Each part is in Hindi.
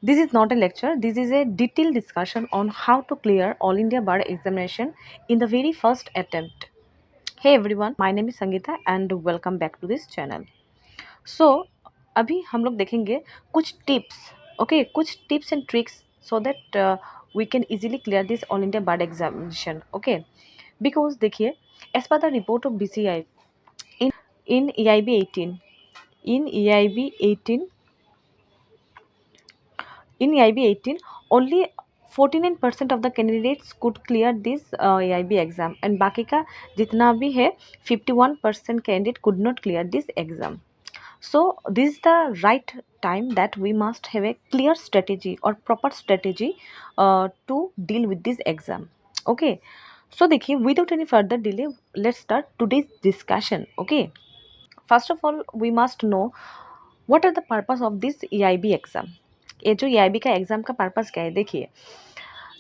This is not a lecture, this is a detailed discussion on how to clear All India Bar examination in the very first attempt. Hey everyone, my name is Sangeeta and welcome back to this channel. So अभी हम लोग देखेंगे कुछ टिप्स, ओके, कुछ tips and tricks so that we can easily clear this all India bar examination, okay. Because देखिए, as per the report of BCI in in EIB 18 in EIB 18 in EIB 18 only 49% of the candidates could clear this EIB exam and बाकी का जितना भी है 51% candidate could not clear this exam. So this is the right time that we must have a clear strategy or proper strategy to deal with this exam. Okay. So देखिए, without any further delay, let's start today's discussion. Okay. First of all, we must know what are the purpose of this EIB exam. ये जो EIB का एग्ज़ाम का पर्पस क्या है, देखिए.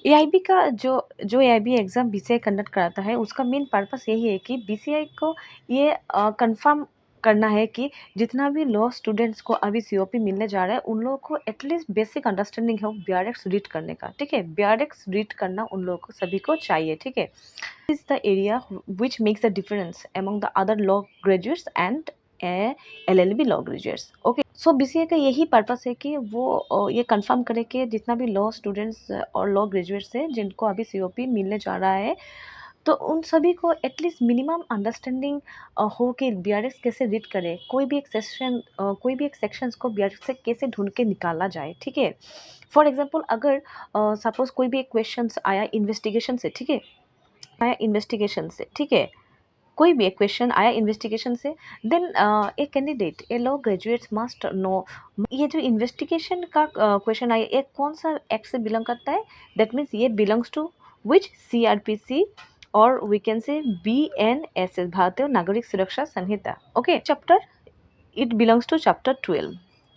EIB का जो EIB एग्ज़ाम BCI कंडक्ट कराता है, उसका मेन पर्पस यही है कि BCI को ये कंफर्म करना है कि जितना भी लॉ स्टूडेंट्स को अभी COP मिलने जा रहा है, उन लोगों को एटलीस्ट बेसिक अंडरस्टैंडिंग हो BRX रीड करने का, ठीक है. BRX रीड करना उन लोगों को सभी को चाहिए, ठीक है. This is the area which makes the difference among the other law graduates and LLB law graduates. Okay. So BCA का यही पर्पस है कि वो ये कंफर्म करे कि जितना भी लॉ स्टूडेंट्स और लॉ ग्रेजुएट्स हैं जिनको अभी COP मिलने जा रहा है, तो उन सभी को एटलीस्ट मिनिमम अंडरस्टैंडिंग हो कि BRX कैसे रीड करे, कोई भी एक सेक्शंस को BRX से कैसे ढूंढ के निकाला जाए, ठीक है. फॉर एग्जांपल, अगर सपोज कोई भी एक क्वेश्चंस आया इन्वेस्टिगेशन से, ठीक है, कोई भी एक क्वेश्चन आया इन्वेस्टिगेशन से, then a candidate, a law graduates must know ये जो इन्वेस्टिगेशन का क्वेश्चन आया ये कौन सा एक्ट से बिलोंग करता है. दैट मीन्स ये बिलोंग्स टू विच CRPC और we can say BNSS, Bharatiya Nagarik Suraksha Sanhita. Okay, chapter it belongs to chapter 12.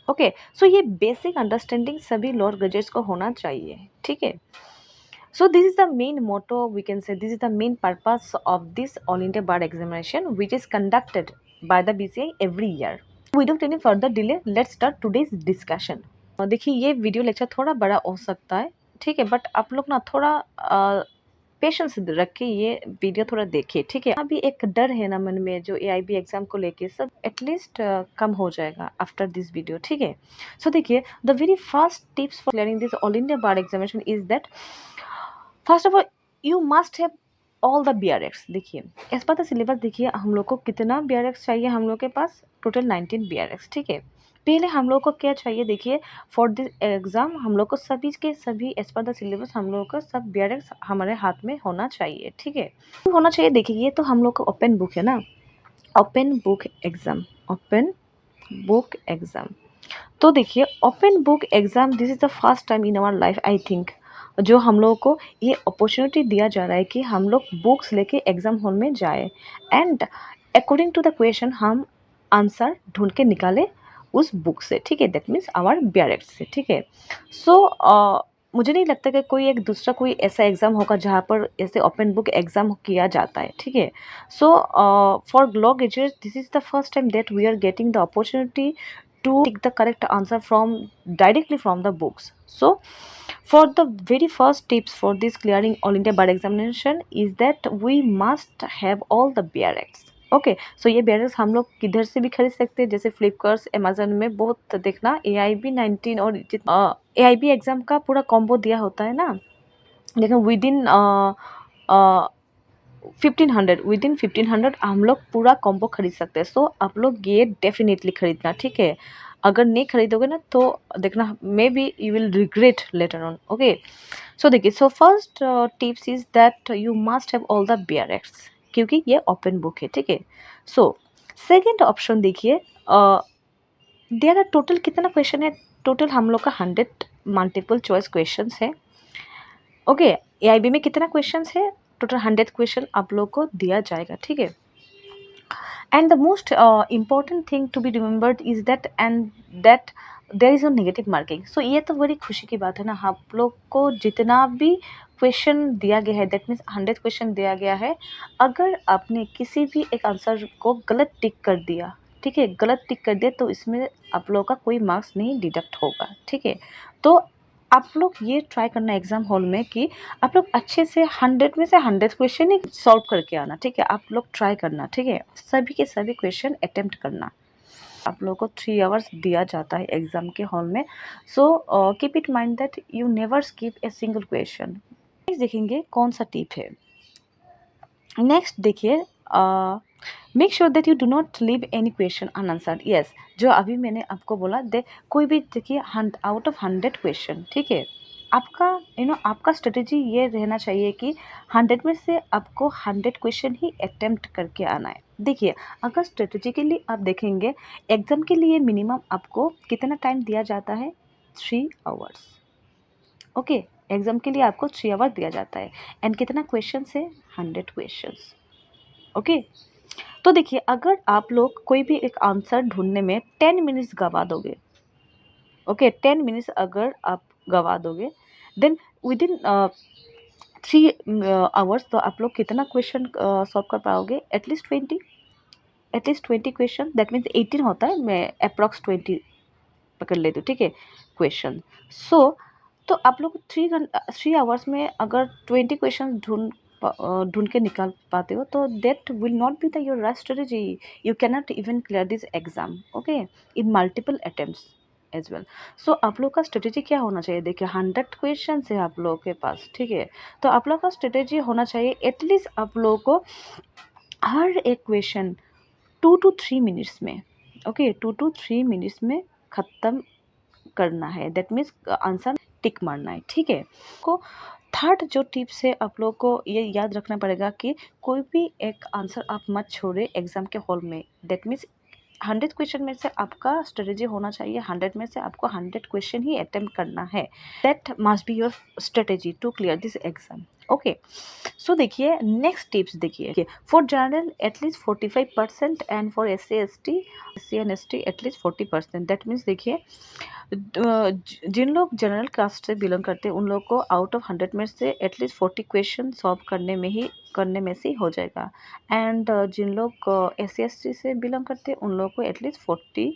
Okay. So ये बेसिक अंडरस्टैंडिंग सभी लॉ ग्रेजुएट्स को होना चाहिए, ठीक है. So this is the main motto, we can say this is the main purpose of this All India Bar examination which is conducted by the BCI every year. Without any further delay, let's start today's discussion. देखिए, ये वीडियो लेक्चर थोड़ा बड़ा हो सकता है, ठीक है, बट आप लोग ना थोड़ा पेशेंस रख के ये वीडियो थोड़ा देखिए, ठीक है. अभी एक डर है ना मन में जो EIB एग्जाम को लेके, सब एटलीस्ट कम हो जाएगा आफ्टर दिस वीडियो, ठीक है. सो देखिए, the very first tips for clearing this all India bar examination is that first of all you must have all the BRX. देखिए, एज पर द सिलेबस देखिए हम लोग को कितना BRX चाहिए. हम लोग के पास टोटल 19 BRX, ठीक है. पहले हम लोग को क्या चाहिए, देखिए, फॉर दिस एग्ज़ाम हम लोग को सभी के सभी एज पर द सिलेबस हम लोग का सब BRX हमारे हाथ में होना चाहिए, ठीक है. होना चाहिए. देखिए, ये तो हम लोग का ओपन बुक है ना, ओपन बुक एग्ज़ाम. तो देखिए, open book exam this is the first time in our life I think जो हम लोगों को ये अपॉर्चुनिटी दिया जा रहा है कि हम लोग बुक्स लेके एग्ज़ाम हॉल में जाए and according to the question हम आंसर ढूंढ के निकाले उस बुक से, ठीक है. दैट मीन्स आवर BRX से, ठीक है. सो मुझे नहीं लगता कि कोई ऐसा एग्ज़ाम होगा जहाँ पर ऐसे ओपन बुक एग्ज़ाम किया जाता है, ठीक है. So for law graduates this is the first time that we are getting the opportunity to pick the correct answer directly from the books. So for the very first tips for this clearing All India Bar examination is that we must have all the BRX. Okay. So ये BRX हम लोग किधर से भी खरीद सकते हैं, जैसे फ्लिपकार्ट, अमेजन में बहुत देखना AIB 19 और AIB एग्ज़ाम का पूरा कॉम्बो दिया होता है ना, लेकिन विदिन 1500 हम लोग पूरा कॉम्बो खरीद सकते हैं. सो आप लोग ये डेफिनेटली खरीदना, ठीक है. अगर नहीं खरीदोगे ना तो देखना maybe you will regret later on. Okay. So देखिए, so first tips is that you must have all the BRX क्योंकि ये ओपन बुक है, ठीक है. सो सेकेंड ऑप्शन देखिए, देयर आर टोटल कितना क्वेश्चन है, टोटल हम लोग का 100 मल्टीपल चॉइस क्वेश्चन है. ओके. AIB में कितना क्वेश्चन है, टोटल 100 क्वेश्चन आप लोग को दिया जाएगा, ठीक है. And the most important thing to be remembered is that there is no negative marking. So ये तो बड़ी खुशी की बात है ना, आप लोग को जितना भी क्वेश्चन दिया गया है दैट मीन्स 100 क्वेश्चन दिया गया है, अगर आपने किसी भी एक आंसर को गलत टिक कर दिया, ठीक है, गलत टिक कर दिया तो इसमें आप लोगों का कोई मार्क्स नहीं डिडक्ट होगा, ठीक है. तो आप लोग ये ट्राई करना एग्जाम हॉल में कि आप लोग अच्छे से 100 में से 100 क्वेश्चन ही सॉल्व करके आना, ठीक है। आप लोग ट्राई करना, ठीक है, सभी के सभी क्वेश्चन अटेम्प्ट करना। आप लोगों को 3 आवर्स दिया जाता है एग्जाम के हॉल में। So keep it mind that you never skip a single question. देखेंगे कौन सा टिप है। नेक्स्ट देखिए, make sure that you do not leave any question unanswered. Yes, जो अभी मैंने आपको बोला, दे कोई भी देखिए आउट ऑफ 100 क्वेश्चन, ठीक है, आपका आपका स्ट्रेटेजी ये रहना चाहिए कि 100 में से आपको 100 क्वेश्चन ही अटेम्प्ट करके आना है। देखिए, अगर स्ट्रेटेजिकली आप देखेंगे, एग्जाम के लिए मिनिमम आपको कितना टाइम दिया जाता है, 3 आवर्स। ओके, एग्जाम के लिए आपको 3 आवर दिया जाता है एंड कितना क्वेश्चन है, 100 क्वेश्चंस। ओके, तो देखिए, अगर आप लोग कोई भी एक आंसर ढूंढने में 10 मिनट्स गवा दोगे, ओके, 10 मिनट्स अगर आप गवा दोगे, देन विद इन 3 आवर्स तो आप लोग कितना क्वेश्चन सॉल्व कर पाओगे, एटलीस्ट 20 क्वेश्चन। दैट मीन्स 18 होता है, मैं अप्रॉक्स 20 पकड़ लेती हूँ, ठीक है, क्वेश्चन। सो तो आप लोग 3 आवर्स में अगर 20 क्वेश्चन ढूंढ के निकाल पाते हो, तो that will not be the your right strategy. You can not even clear this exam, okay, in multiple attempts as well. So आप लोग का स्ट्रेटेजी क्या होना चाहिए, देखिए 100 क्वेश्चन है आप लोगों के पास, ठीक है, तो आप लोग का स्ट्रेटेजी होना चाहिए एटलीस्ट आप लोगों को हर एक क्वेश्चन 2 to 3 मिनट्स में, ओके, 2 to 3 मिनट्स में ख़त्म करना है। दैट मीन्स आंसर टिक मारना है, ठीक है। को थर्ड जो टिप्स है, आप लोग को ये याद रखना पड़ेगा कि कोई भी एक आंसर आप मत छोड़े एग्जाम के हॉल में। दैट मीन्स 100 क्वेश्चन में से आपका स्ट्रेटेजी होना चाहिए 100 में से आपको 100 क्वेश्चन ही अटेम्प्ट करना है। That must be your strategy to clear this exam, okay. So देखिए, नेक्स्ट टिप्स देखिए, for general at least 45% and for SC and ST at least 40%। That means देखिए, जिन लोग जनरल कास्ट से बिलोंग करते हैं उन लोग को आउट ऑफ 100 में से एटलीस्ट 40 क्वेश्चन सॉल्व करने में से हो जाएगा। एंड जिन लोग SC ST से बिलोंग करते हैं उन लोग को at least 40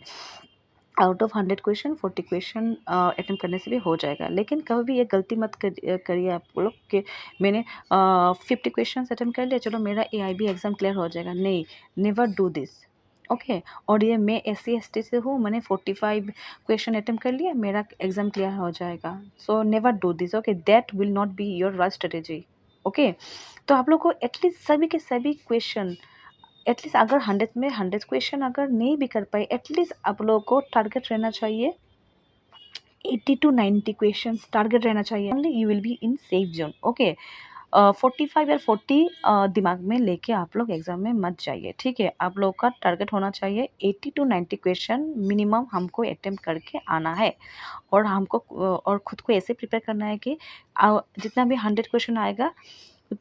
out of 100 question 40 question attempt करने से भी हो जाएगा। लेकिन कभी भी ये गलती मत करिए आप लोग कि मैंने 50 क्वेश्चन अटेम्प्ट कर लिया, चलो मेरा AIB एग्ज़ाम क्लियर हो जाएगा। नहीं, नेवर डू दिस, ओके। और ये मैं SC ST से हूँ, मैंने 45 क्वेश्चन अटेम्प्ट कर लिया, मेरा एग्ज़ाम क्लियर हो जाएगा। So never do this, okay, that will not be your right strategy, okay. तो आप लोग को एटलीस्ट सभी के सभी क्वेश्चन, एटलीस्ट अगर 100 में 100 क्वेश्चन अगर नहीं भी कर पाए, एटलीस्ट आप लोगों को टारगेट रहना चाहिए 80 to 90 क्वेश्चन टारगेट रहना चाहिए। Only you will be in safe zone, okay. 45 या 40 दिमाग में लेके आप लोग एग्जाम में मत जाइए, ठीक है। आप लोग का टारगेट होना चाहिए 80 to 90 क्वेश्चन मिनिमम हमको अटेम्प्ट करके आना है। और हमको और ख़ुद को ऐसे प्रिपेयर करना है कि जितना भी 100 क्वेश्चन आएगा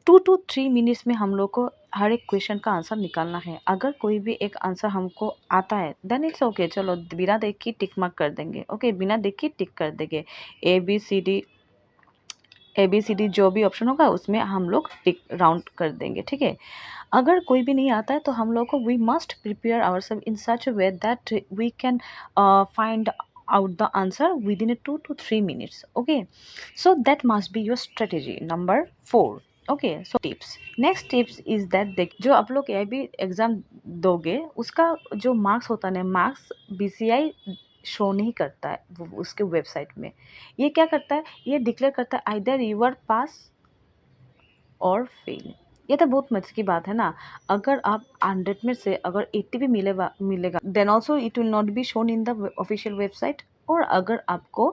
2 to 3 मिनट्स में हम लोग को हर एक क्वेश्चन का आंसर निकालना है। अगर कोई भी एक आंसर हमको आता है देन इट्स ओके, चलो बिना देख के टिक मार्क कर देंगे, ओके, बिना देख के टिक कर देंगे। ABCD जो भी ऑप्शन होगा उसमें हम लोग टिक राउंड कर देंगे, ठीक है। अगर कोई भी नहीं आता है तो हम लोग को we must prepare ourself in such a way that we can find out the answer within a 2 to 3 minutes, okay। So that must be your strategy number 4, okay। So tips, next tips is that देख, जो आप लोग AIB एग्ज़ाम दोगे उसका जो मार्क्स होता है ना, मार्क्स BCI शो नहीं करता है वो उसके वेबसाइट में। ये क्या करता है, ये डिक्लेयर करता है आइदर यू आर पास और फेल। ये तो बहुत मजे की बात है ना। अगर आप 100 में से अगर 80 भी मिलेगा then also it will not be shown in the official website. और अगर आपको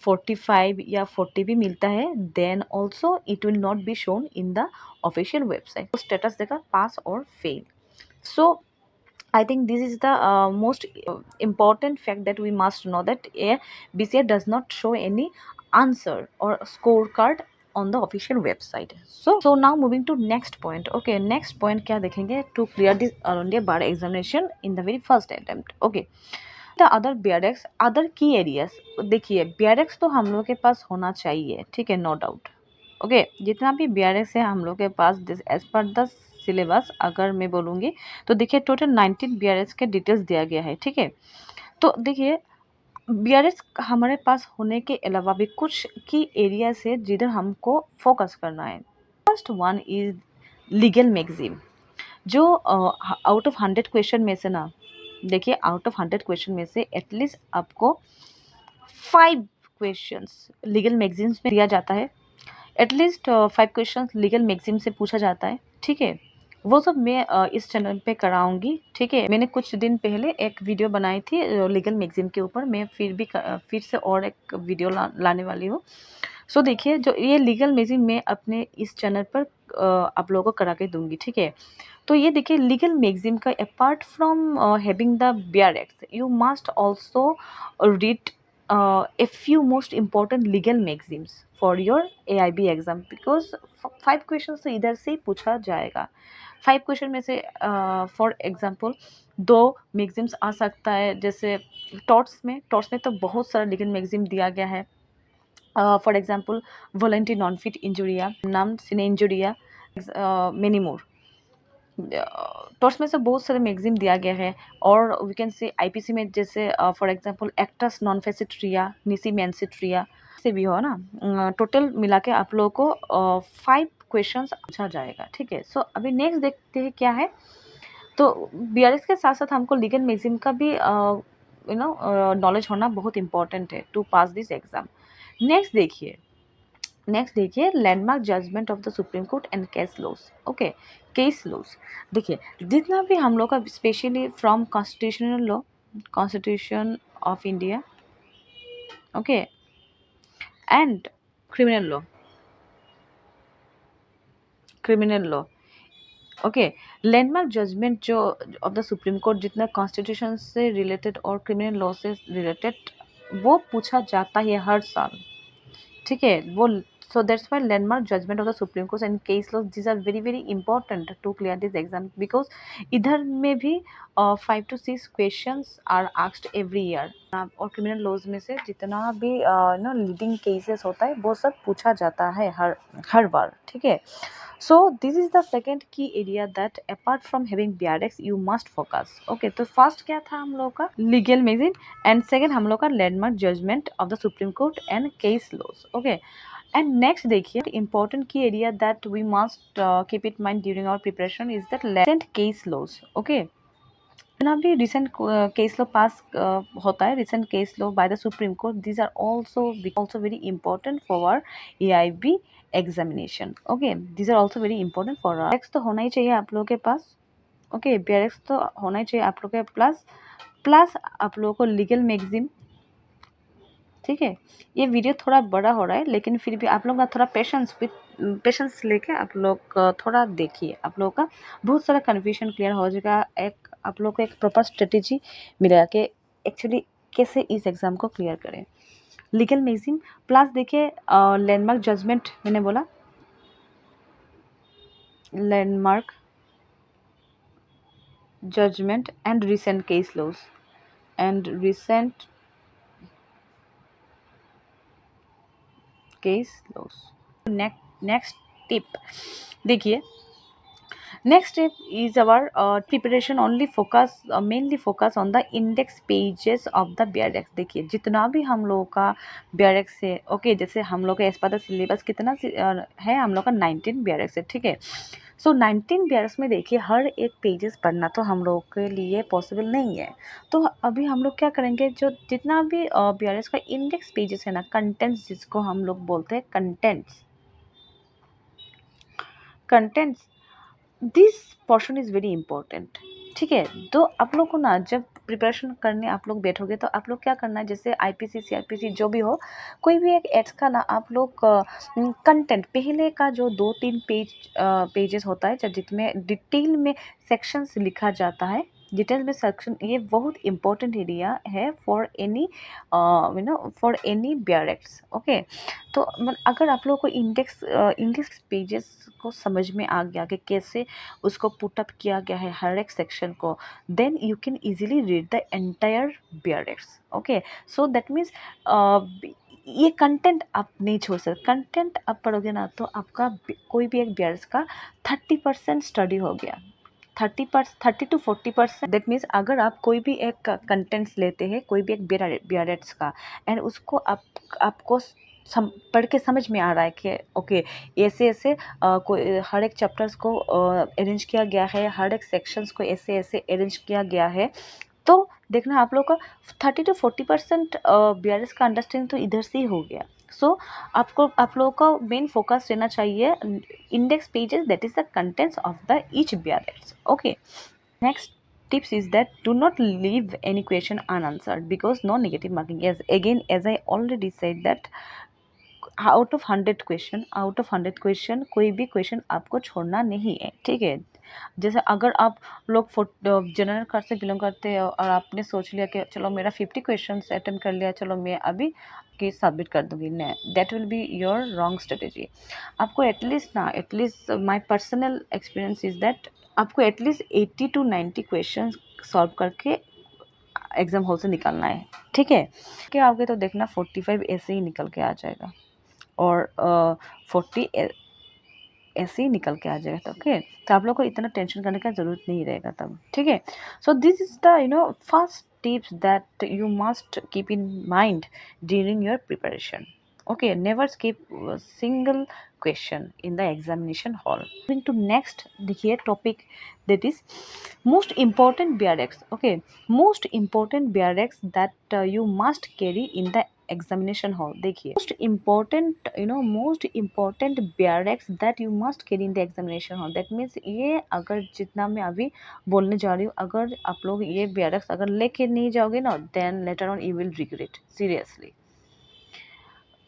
45 या 40 भी मिलता है then also it will not be shown in the official website. तो स्टेटस देगा पास और fail. So I think this is the most important fact that we must know, that a BCI does not show any answer or scorecard on the official website. So now moving to next point, okay। next point क्या देखेंगे, to clear this All India bar examination in the very first attempt, okay। the other BRX other key areas, देखिए BRX तो हम लोग के पास होना चाहिए, ठीक है, नो डाउट, ओके। जितना भी BRX है हम लोग के पास this as per the syllabus अगर मैं बोलूँगी तो देखिए टोटल 19 BRX के डिटेल्स दिया गया है, ठीक है। तो देखिए बीआरएस हमारे पास होने के अलावा भी कुछ की एरियाज है जिधर हमको फोकस करना है। First one is legal magazine, जो आउट ऑफ 100 क्वेश्चन में से ना, देखिए आउट ऑफ 100 क्वेश्चन में से एटलीस्ट आपको 5 क्वेश्चंस लीगल मैगजीन्स में दिया जाता है। एटलीस्ट 5 क्वेश्चंस लीगल मैगजीन से पूछा जाता है, ठीक है। वो सब मैं इस चैनल पे कराऊंगी, ठीक है। मैंने कुछ दिन पहले एक वीडियो बनाई थी लीगल मैगजीन के ऊपर, मैं फिर से और एक वीडियो लाने वाली हूँ। सो देखिए, जो ये लीगल मैगजीन मैं अपने इस चैनल पर आप लोगों को करा के दूंगी, ठीक है। तो ये देखिए, लीगल मैगजीन का apart from having the BRX, you must also read a few most important legal maxims for your AIB exam, because 5 questions तो इधर से ही पूछा जाएगा। 5 क्वेश्चन में से फॉर एग्जांपल 2 मैगजीम्स आ सकता है, जैसे टॉर्ट्स में तो बहुत सारा लीगल मैगजीम दिया गया है। For example volenti non fit injuria, नाम सिने इंजुरिया, मेनी मोर। टॉर्च में से बहुत सारे मैगजीन दिया गया है। और वी कैन से आईपीसी में जैसे फॉर एग्जांपल एक्टस नॉन फेसिट्रिया, निसी मैंसिट्रिया से भी हो ना। टोटल मिला के आप लोगों को 5 क्वेश्चंस पूछा जाएगा, ठीक है। सो अभी नेक्स्ट देखते हैं क्या है। तो बीआरएस के साथ साथ हमको लीगल मैगजीन का भी नॉलेज होना बहुत इंपॉर्टेंट है to pass this exam. Next देखिए landmark judgement of the supreme court and case laws. Okay, case laws देखिए, जितना भी हम लोग का specially from constitution of India, okay, and criminal law, okay. Landmark judgement जो ऑफ द सुप्रीम कोर्ट जितना कॉन्स्टिट्यूशन से रिलेटेड और क्रिमिनल लॉ से रिलेटेड वो पूछा जाता है हर साल, ठीक है। वो so that's why landmark judgement of the supreme court and case law, this are very very important to clear this exam, because इधर में भी 5 to 6 questions are asked every year. और क्रिमिनल लॉज में से जितना भी लीडिंग केसेस होता है वो सब पूछा जाता है हर बार, ठीक है। So this is the second key area that apart from having BRX you must focus. Okay, तो फर्स्ट क्या था हम लोग का लीगल मैगजीन, एंड सेकंड हम लोग का landmark judgement of the supreme court and case laws, okay. And next देखिए, important key area that we must keep it mind during our preparation is that recent case laws, okay। जितना भी रिसेंट केस लॉ पास होता है, recent case law by the supreme Court, these are also very important for our AIB examination, okay. These are also very important for our BRX तो होना ही चाहिए आप लोगों के पास, ओके। BRX तो होना ही चाहिए आप लोगों के प्लस आप लोगों को लीगल मैगजीन, ठीक है। ये वीडियो थोड़ा बड़ा हो रहा है, लेकिन फिर भी आप लोग का थोड़ा पेशेंस लेके आप लोग थोड़ा देखिए, आप लोगों का बहुत सारा कन्फ्यूजन क्लियर हो जाएगा। एक आप लोग को एक प्रॉपर स्ट्रेटेजी मिलेगा कि एक्चुअली कैसे इस एग्ज़ाम को क्लियर करें। लीगल मैगजीन प्लस देखिए लैंडमार्क जजमेंट, मैंने बोला landmark judgement and recent case laws and recent case laws. Next tip देखिए, next step is our preparation only focus mainly focus on the index pages of the BRX। देखिए, जितना भी हम लोगों का BRX है, ओके, जैसे हम लोग का एज पर द सिलेबस कितना है, हम लोग का 19 BRX है, ठीक है। सो 19 BRX में देखिए हर एक पेजेस पढ़ना तो हम लोग के लिए पॉसिबल नहीं है। तो अभी हम लोग क्या करेंगे, जो जितना भी BRX का इंडेक्स पेजेस है ना, कंटेंट्स जिसको हम लोग बोलते हैं contents, this portion is very important, ठीक है। तो आप लोग को ना जब प्रिपरेशन करने आप लोग बैठोगे तो आप लोग क्या करना है, जैसे IPC CRPC जो भी हो, कोई भी एक एड्स का ना आप लोग कंटेंट पहले का जो 2-3 पेजेस होता है जिसमें डिटेल में सेक्शंस लिखा जाता है, डिटेल में सेक्शन, ये बहुत इंपॉर्टेंट एरिया है for any for any BRX, okay. तो अगर आप लोगों को इंडेक्स पेजेस को समझ में आ गया कि कैसे उसको पुट अप किया गया है हर एक सेक्शन को, then you can easily read the entire BRX, okay. So that means ये कंटेंट आप नहीं छोड़ सकते। कंटेंट आप पढ़ोगे ना तो आपका कोई भी एक BRX का 30% स्टडी हो गया, 30 to 40%। दैट मीन्स अगर आप कोई भी एक कंटेंट्स लेते हैं, कोई भी एक BREDS का, एंड उसको आपको पढ़ के समझ में आ रहा है कि ओके ऐसे ऐसे कोई हर एक चैप्टर्स को अरेंज किया गया है, हर एक सेक्शंस को ऐसे ऐसे अरेंज किया गया है, तो देखना आप लोग का 30 to 40% BRS का अंडरस्टैंडिंग तो इधर से ही हो गया। सो आप लोगों का मेन फोकस रहना चाहिए index pages, that is the contents of the each BRS। Okay, next tips is that do not leave any question unanswered because no negative marking। Yes, again as I already said that out of 100 question कोई भी क्वेश्चन आपको छोड़ना नहीं है, ठीक है। जैसे अगर आप लोग जनरल कास्ट से बिलोंग करते हैं और आपने सोच लिया कि चलो मेरा 50 क्वेश्चन अटेम्प्ट कर लिया, चलो मैं अभी की सबमिट कर दूंगी, नहीं, that will be your wrong strategy. आपको at least my personal experience is that आपको एटलीस्ट 80 to 90 क्वेश्चन सॉल्व करके एग्जाम हॉल से निकलना है, ठीक है। क्या आओगे तो देखना 45 ऐसे ही निकल के आ जाएगा और 40 ऐसे ही निकल के आ जाएगा, तो ओके। तो आप लोग को इतना टेंशन करने का ज़रूरत नहीं रहेगा तब, ठीक है। So this is the first tips that you must keep in mind during your preparation. Okay, never skip a single question in the examination hall। Moving to next देखिए topic that is most important BRX। Okay, most important BRX that you must carry in the examination hall. देखिए most important BRX that you must carry in the examination hall. That means ये अगर जितना मैं अभी बोलने जा रही हूँ, अगर आप लोग ये BRX अगर लेके नहीं जाओगे ना, then later on you will regret seriously.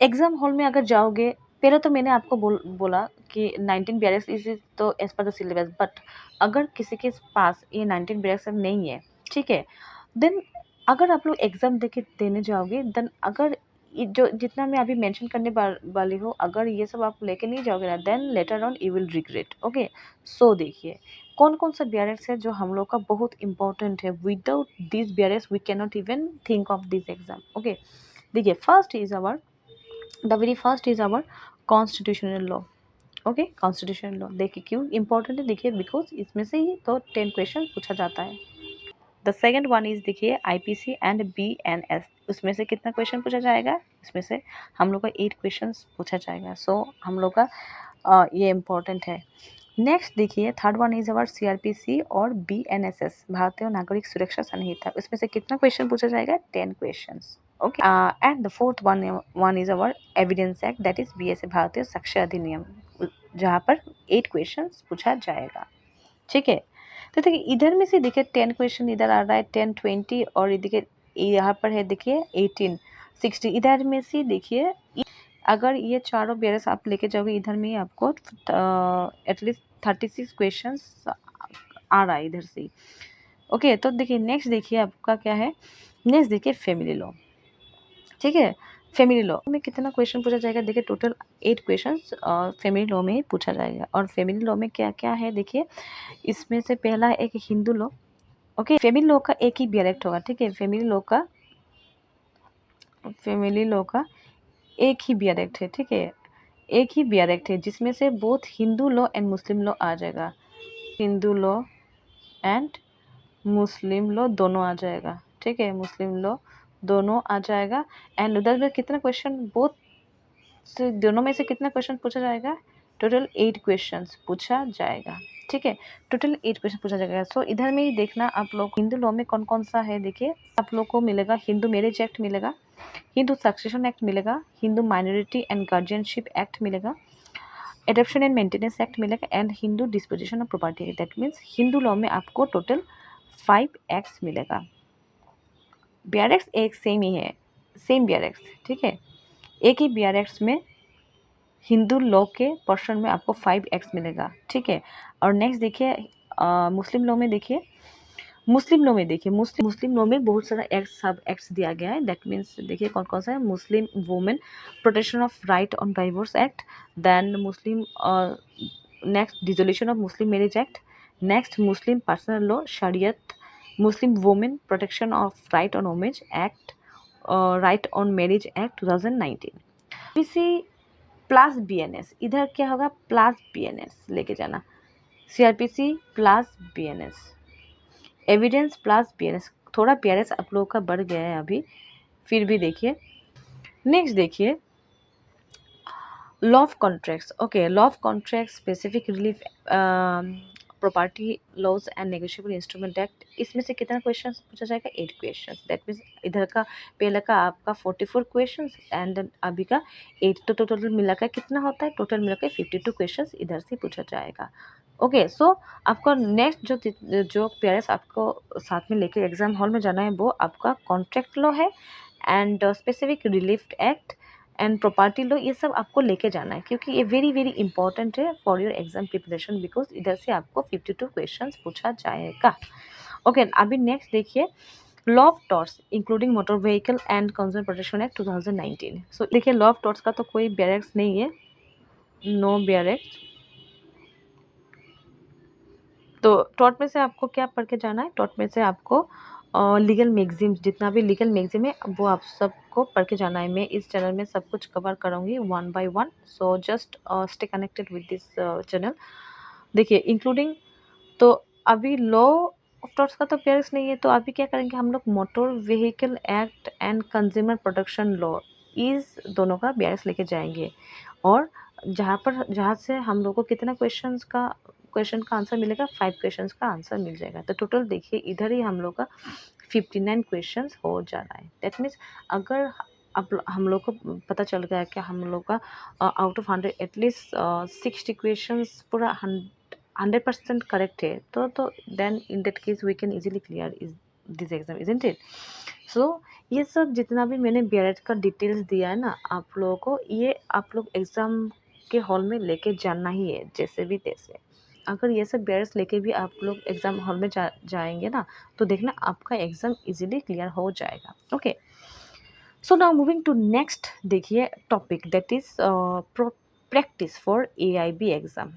Exam hall में अगर जाओगे, पहले तो मैंने आपको बोला कि 19 BRX इज तो as per the syllabus, but अगर किसी के पास ये 19 BRX नहीं है, ठीक है, देन अगर आप लोग एग्ज़ाम देने जाओगे, देन अगर जो जितना मैं अभी मेंशन करने वाली हूँ, अगर ये सब आप लेके नहीं जाओगे ना, then later on you will regret. Okay, so देखिए कौन कौन सा BRX है जो हम लोग का बहुत इंपॉर्टेंट है। Without this BRX we can not even think of this exam. Okay, देखिए the very first is our constitutional law. Okay, constitutional law देखिए क्यों इंपॉर्टेंट है, देखिए बिकॉज इसमें से ही तो 10 क्वेश्चन पूछा जाता है। द सेकेंड वन इज देखिए IPC एंड BNS, उसमें से कितना क्वेश्चन पूछा जाएगा, इसमें से हम लोग का 8 क्वेश्चन पूछा जाएगा। सो हम लोग का ये इम्पोर्टेंट है। नेक्स्ट देखिए third one is our CRPC और BNSS, भारतीय नागरिक सुरक्षा संहिता, उसमें से कितना क्वेश्चन पूछा जाएगा, 10 question. Okay, and the fourth one is our evidence act, that is BSA, भारतीय साक्ष्य अधिनियम, जहाँ पर 8 क्वेश्चन पूछा जाएगा, ठीक है। तो देखिए इधर में से देखिए 10 क्वेश्चन इधर आ रहा है, 10, 20, और देखिए यहाँ पर है देखिए 18, 60, इधर में से देखिए अगर ये चारों BRX आप लेके जाओगे, इधर में आपको एटलीस्ट 36 क्वेश्चन आ रहा है इधर से। ओके, तो देखिए नेक्स्ट देखिए आपका क्या है, नेक्स्ट देखिए फैमिली लॉ, ठीक है। फैमिली लॉ में कितना क्वेश्चन पूछा जाएगा, देखिए टोटल 8 क्वेश्चन फैमिली लॉ में ही पूछा जाएगा। और फैमिली लॉ में क्या क्या है देखिए, इसमें से पहला है एक Hindu law. Okay, family law का एक ही BRX होगा, ठीक है। फैमिली लॉ का एक ही BRX है, ठीक है, एक ही BRX है, जिसमें से both Hindu law and Muslim law आ जाएगा, Hindu law and Muslim law दोनों आ जाएगा, ठीक है, मुस्लिम लॉ दोनों आ जाएगा। एंड उधर में कितना क्वेश्चन, बोथ से दोनों में से कितना क्वेश्चन पूछा जाएगा, टोटल 8 क्वेश्चंस पूछा जाएगा, ठीक है, टोटल 8 क्वेश्चन पूछा जाएगा। सो इधर में ही देखना आप लोग हिंदू लॉ में कौन कौन सा है, देखिए आप लोग को मिलेगा हिंदू मैरिज एक्ट मिलेगा, हिंदू सक्सेशन एक्ट मिलेगा, Hindu minority and guardianship act मिलेगा, एडॉप्शन एंड मेंटेनेंस एक्ट मिलेगा, and Hindu disposition of property. That means Hindu law में आपको टोटल 5 एक्ट्स मिलेगा। BRX एक सेम ही है, सेम BRX, ठीक है, एक ही BRX में हिंदू लॉ के पोर्शन में आपको 5 एक्ट्स मिलेगा, ठीक है। और नेक्स्ट देखिए मुस्लिम लॉ में देखिए, मुस्लिम लॉ में बहुत सारा सब एक्ट्स दिया गया है। दैट मीन्स देखिए कौन कौन सा है, Muslim women protection of right on divorce act, then Muslim next dissolution of Muslim marriage act, next Muslim personal law शरीयत, Muslim women protection of right on marriage act, right on marriage act 2019। इसी प्लस BNS, इधर क्या होगा, प्लस BNS लेके जाना, CRPC plus BNS, evidence plus BNS। थोड़ा BRS आप लोगों का बढ़ गया है अभी, फिर भी देखिए। नेक्स्ट देखिए law of contracts. Okay, law of contract, specific relief, property laws and negotiable instrument act. इसमें से कितना क्वेश्चन पूछा जाएगा? 8 क्वेश्चन। दैट मीन्स इधर का पहले का आपका 44 क्वेश्चन एंड अभी का 8, तो टोटल मिलाकर कितना होता है? टोटल मिलाकर 52 क्वेश्चन इधर से पूछा जाएगा। ओके, सो आपको नेक्स्ट जो पेयर्स आपको साथ में लेके एग्जाम हॉल में जाना है वो आपका कॉन्ट्रैक्ट लॉ है and specific relief act and property law, ये सब आपको लेके जाना है क्योंकि ये वेरी वेरी इंपॉर्टेंट है for your exam preparation, because इधर से आपको 52 क्वेश्चंस पूछा जाएगा। ओके, अभी नेक्स्ट देखिए law of torts including motor vehicle and consumer protection act 2019। सो देखिए लॉ ऑफ टॉर्ट्स का तो कोई बैरेक्स नहीं है, नो बैरेक्स। तो टॉर्ट में से आपको क्या पढ़ के जाना है? टॉर्ट में से आपको लीगल मैगजीम्स, जितना भी लीगल मैगजीम है वो आप सबको पढ़ के जाना है। मैं इस चैनल में सब कुछ कवर करूँगी 1 by 1, so just stay connected with this channel. देखिए इंक्लूडिंग, तो अभी लॉ ऑफ टॉर्ट्स का तो पेयर्स नहीं है, तो अभी क्या करेंगे हम लोग? Motor vehicle act and consumer protection law, इस दोनों का पेयर्स लेके जाएंगे। और जहाँ से हम लोग को कितना क्वेश्चन का आंसर मिलेगा? 5 क्वेश्चंस का आंसर मिल जाएगा। तो टोटल देखिए इधर ही हम लोग का 59 क्वेश्चंस हो जा रहा है। दैट मीन्स अगर अब हम लोग को पता चल गया कि हम लोग का आउट ऑफ 100 एटलीस्ट 60 क्वेश्चंस पूरा 100% करेक्ट है, तो then in that case we can easily clear this exam, isn't it? So ये सब जितना भी मैंने BRS का डिटेल्स दिया है ना आप लोगों को, ये आप लोग एग्ज़ाम के हॉल में लेके जाना ही है जैसे भी तैसे। अगर ये सब BRS लेके भी आप लोग एग्ज़ाम हॉल में जाएंगे ना, तो देखना आपका एग्ज़ाम इजीली क्लियर हो जाएगा। Okay, so now moving to next देखिए topic, that is practice for AIB exam.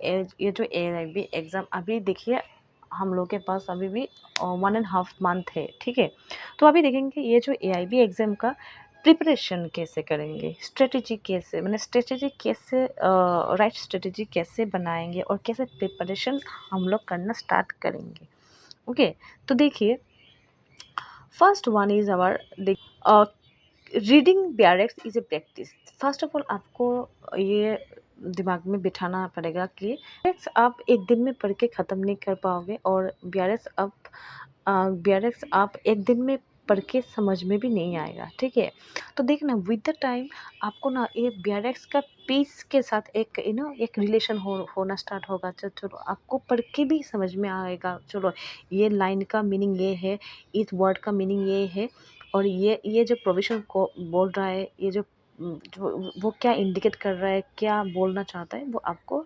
ये जो AIB एग्ज़ाम अभी देखिए हम लोग के पास अभी भी 1.5 मंथ है, ठीक है? तो अभी देखेंगे ये जो AIB एग्ज़ाम का प्रिपरेशन कैसे करेंगे, स्ट्रेटेजी कैसे, मैंने स्ट्रेटेजी कैसे राइट स्ट्रेटेजी कैसे बनाएंगे और कैसे प्रिपरेशन हम लोग करना स्टार्ट करेंगे। ओके, तो देखिए first one is our reading BRS is a practice. First of all आपको ये दिमाग में बिठाना पड़ेगा कि BRS आप एक दिन में पढ़ के ख़त्म नहीं कर पाओगे और BRS आप एक दिन में पढ़ के समझ में भी नहीं आएगा, ठीक है? तो देखना विद द टाइम आपको ना ये BRS का पीस के साथ एक एक रिलेशन होना स्टार्ट होगा। चलो आपको पढ़ के भी समझ में आएगा, चलो ये लाइन का मीनिंग ये है, इस वर्ड का मीनिंग ये है, और ये जो प्रोविज़न को बोल रहा है, ये जो वो क्या इंडिकेट कर रहा है, क्या बोलना चाहता है, वो आपको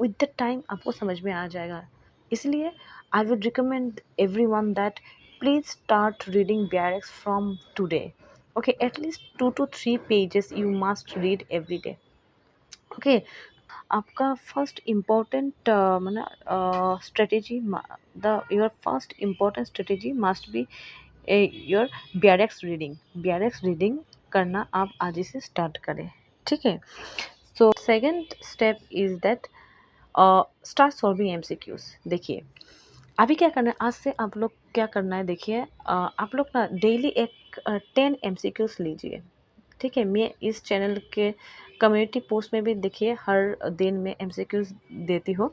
विद द टाइम आपको समझ में आ जाएगा। इसलिए I would recommend everyone that please start reading BRS from today. Okay, at least 2 to 3 pages you must read every day. Okay, आपका first important strategy, the your first important strategy must be your BRS reading करना आप आज ही से स्टार्ट करें, ठीक है? So second step is that start solving MCQs। देखिए अभी क्या करना है, आज से आप लोग क्या करना है, देखिए आप लोग ना डेली एक 10 MCQs लीजिए, ठीक है? मैं इस चैनल के कम्युनिटी पोस्ट में भी देखिए हर दिन में MCQs देती हूँ।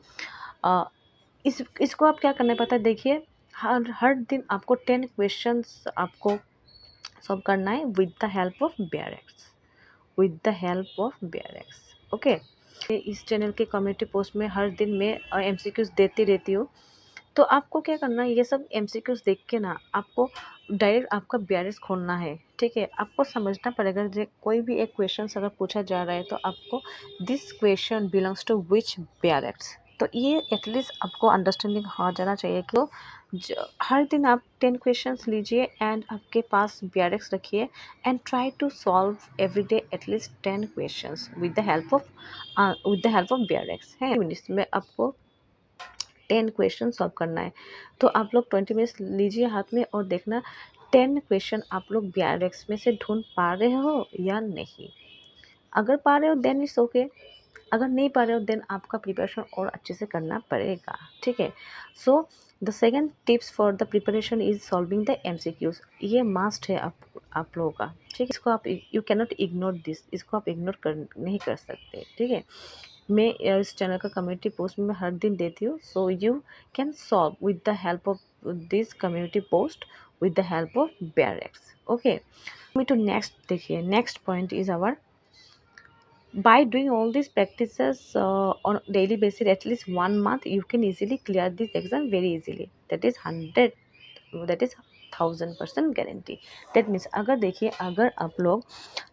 इसको आप क्या करना है पता है? देखिए हर दिन आपको 10 क्वेश्चंस आपको सॉल्व करना है with the help of BRX। Okay, इस चैनल के कम्युनिटी पोस्ट में हर दिन मैं MCQs देती रहती हूँ। तो आपको क्या करना है, ये सब MCQs देख के ना आपको डायरेक्ट आपका BRS खोलना है, ठीक है? आपको समझना पड़ेगा जो कोई भी एक क्वेश्चन अगर पूछा जा रहा है तो आपको this question belongs to which BRX, तो ये एटलीस्ट आपको अंडरस्टैंडिंग हो जाना चाहिए कि हर दिन आप 10 क्वेश्चंस लीजिए एंड आपके पास BRX रखिए and try to solve every day at least 10 questions with the help of BRX है। मिनट्स में आपको 10 क्वेश्चन सॉल्व करना है, तो आप लोग 20 मिनट्स लीजिए हाथ में और देखना 10 क्वेश्चन आप लोग BRX में से ढूंढ पा रहे हो या नहीं। अगर पा रहे हो देन इट्स ओके, अगर नहीं पा रहे हो देन आपका प्रिपरेशन और अच्छे से करना पड़ेगा, ठीक है। So the second tips for the preparation is solving the MCQs. ये मस्ट है आप लोगों का, ठीक है। इसको आप you can not ignore this, इसको आप इग्नोर कर नहीं कर सकते, ठीक है। मैं इस चैनल का कम्युनिटी पोस्ट में हर दिन देती हूँ, so you can solve with the help of this community post with the help of bare acts, okay. Me to next, देखिए next point is our by doing all these practices on daily basis at least 1 month, you can easily clear this exam very easily. That is 100, that is 1000% guarantee. That means अगर देखिए, अगर आप लोग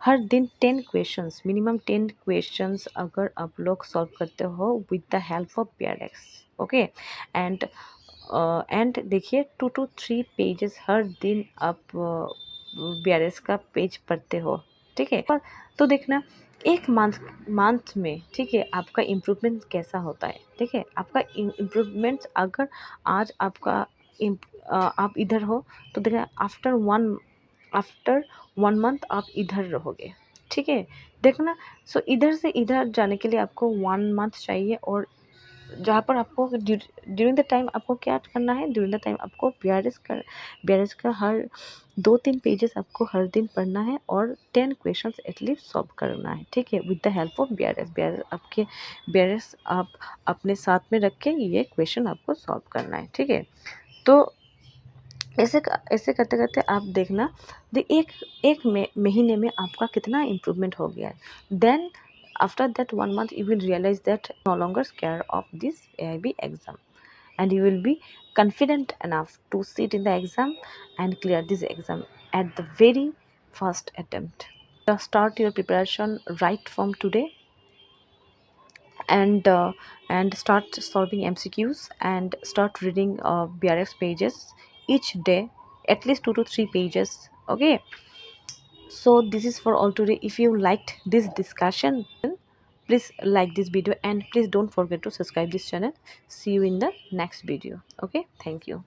हर दिन 10 क्वेश्चंस, मिनिमम 10 क्वेश्चंस अगर आप लोग सॉल्व करते हो with the help of bare acts, okay, and देखिए 2 to 3 पेजेस हर दिन आप पेयरएक्स का पेज पढ़ते हो, ठीक है। तो देखना एक मंथ में, ठीक है, आपका इम्प्रूवमेंट कैसा होता है, ठीक है। आपका इम्प्रूवमेंट अगर आज आपका आप इधर हो तो देखना आफ्टर 1 मंथ आप इधर रहोगे, ठीक है। देखना, सो इधर से इधर जाने के लिए आपको 1 मंथ चाहिए, और जहाँ पर आपको ड्यूरिंग द टाइम आपको क्या करना है, ड्यूरिंग द टाइम आपको बीआरएस का हर 2-3 पेजेस आपको हर दिन पढ़ना है, और 10 क्वेश्चंस एटलीस्ट सॉल्व करना है, ठीक है, with the help of BRS आप अपने साथ में रख के ये क्वेश्चन आपको सॉल्व करना है, ठीक है। तो ऐसे करते करते आप देखना एक महीने में आपका कितना इम्प्रूवमेंट हो गया है। Then after that 1 month you will realize that no longer scared of this AIB exam, and you will be confident enough to sit in the exam and clear this exam at the very first attempt. Start your preparation right from today, and start solving MCQs and start reading BRX pages each day, at least 2 to 3 pages, okay. So this is for all today. If you liked this discussion, please like this video, and please don't forget to subscribe this channel. See you in the next video, okay. Thank you.